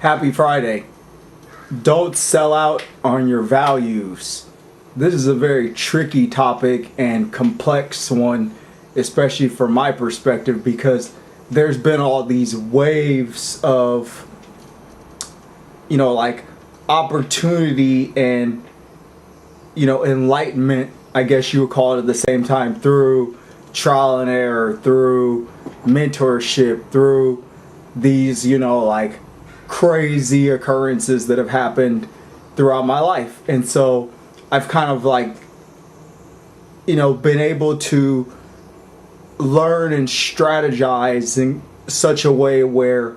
Happy Friday. Don't sell out on your values. This is a very tricky topic and complex one, especially from my perspective, because there's been all these waves of, like opportunity and, enlightenment, I guess you would call it, at the same time, through trial and error, through mentorship, through these, crazy occurrences that have happened throughout my life. And so I've kind of been able to learn and strategize in such a way where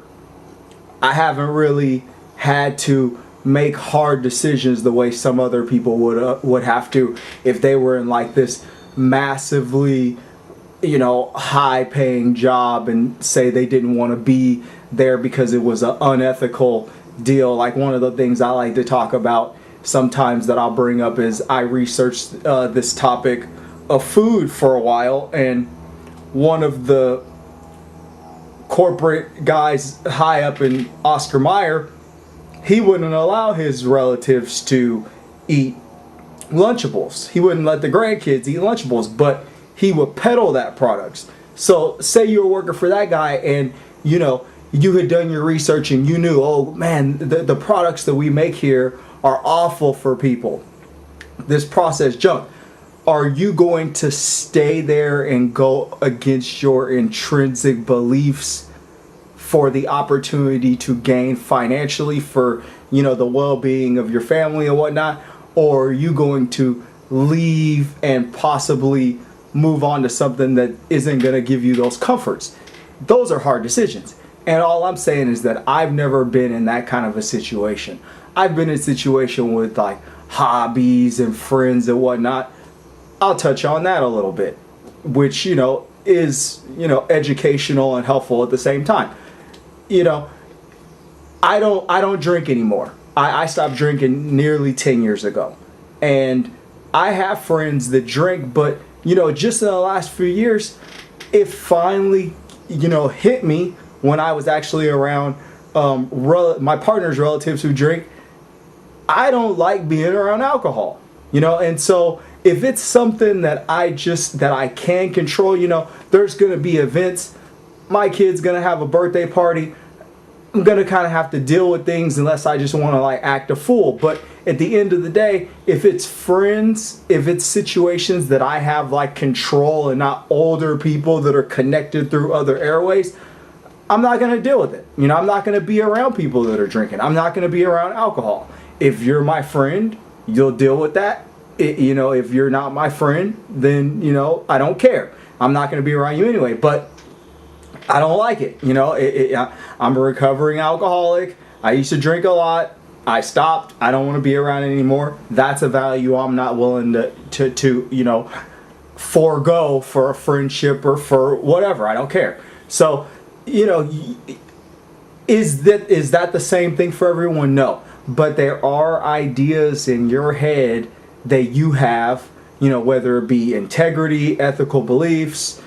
I haven't really had to make hard decisions the way some other people would have to if they were in this massively high paying job and say they didn't want to be there because it was an unethical deal. Like, one of the things I like to talk about sometimes that I'll bring up is I researched this topic of food for a while, and one of the corporate guys high up in Oscar Mayer, he wouldn't allow his relatives to eat Lunchables. He wouldn't let the grandkids eat Lunchables, but he would peddle that products. So say you were working for that guy and you had done your research and you knew, oh man, the products that we make here are awful for people, this processed junk. Are you going to stay there and go against your intrinsic beliefs for the opportunity to gain financially for the well-being of your family and whatnot? Or are you going to leave and possibly move on to something that isn't going to give you those comforts? Those are hard decisions. And all I'm saying is that I've never been in that kind of a situation. I've been in a situation with hobbies and friends and whatnot. I'll touch on that a little bit, which, is, educational and helpful at the same time. I don't drink anymore. I stopped drinking nearly 10 years ago. And I have friends that drink, but, just in the last few years, it finally, hit me when I was actually around my partner's relatives who drink. I don't like being around alcohol, and so if it's something that I can control, there's going to be events. My kid's going to have a birthday party. I'm going to kind of have to deal with things unless I just want to act a fool. But at the end of the day, if it's friends, if it's situations that I have control and not older people that are connected through other airways, I'm not going to deal with it. I'm not going to be around people that are drinking. I'm not going to be around alcohol. If you're my friend, you'll deal with that. If you're not my friend, then, I don't care. I'm not going to be around you anyway. But I don't like it. I'm a recovering alcoholic. I used to drink a lot. I stopped. I don't want to be around it anymore. That's a value I'm not willing to forego for a friendship or for whatever. I don't care. So, is that the same thing for everyone? No. But there are ideas in your head that you have, whether it be integrity, ethical beliefs,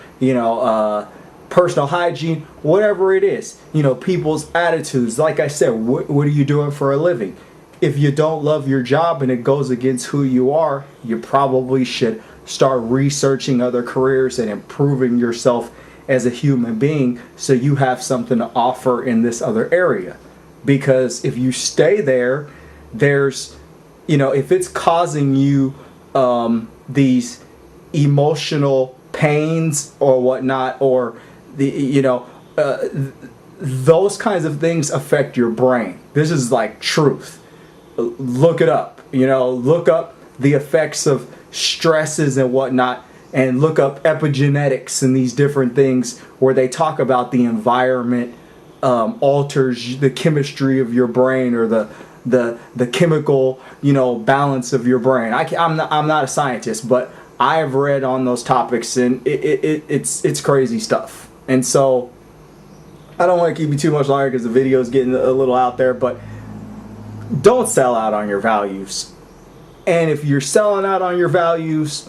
personal hygiene, whatever it is, people's attitudes. Like I said, what are you doing for a living? If you don't love your job and it goes against who you are, you probably should start researching other careers and improving yourself as a human being so you have something to offer in this other area. Because if you stay there, there's, if it's causing you these emotional pains or whatnot, or those kinds of things affect your brain. This is truth. Look it up. Look up the effects of stresses and whatnot, and look up epigenetics and these different things where they talk about the environment alters the chemistry of your brain, or the chemical balance of your brain. I'm not a scientist, but I've read on those topics, and it's crazy stuff. And so I don't want to keep you too much longer because the video is getting a little out there, but don't sell out on your values. And if you're selling out on your values,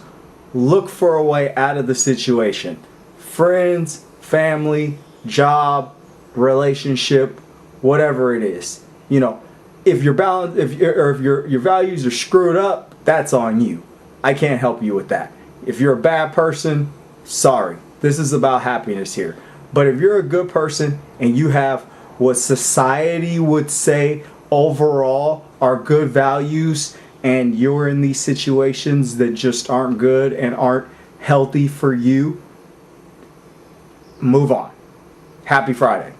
look for a way out of the situation. Friends, family, job, relationship, whatever it is. You know, if your balance, if your values are screwed up, that's on you. I can't help you with that. If you're a bad person, sorry. This is about happiness here. But if you're a good person and you have what society would say overall are good values, and you're in these situations that just aren't good and aren't healthy for you, move on. Happy Friday.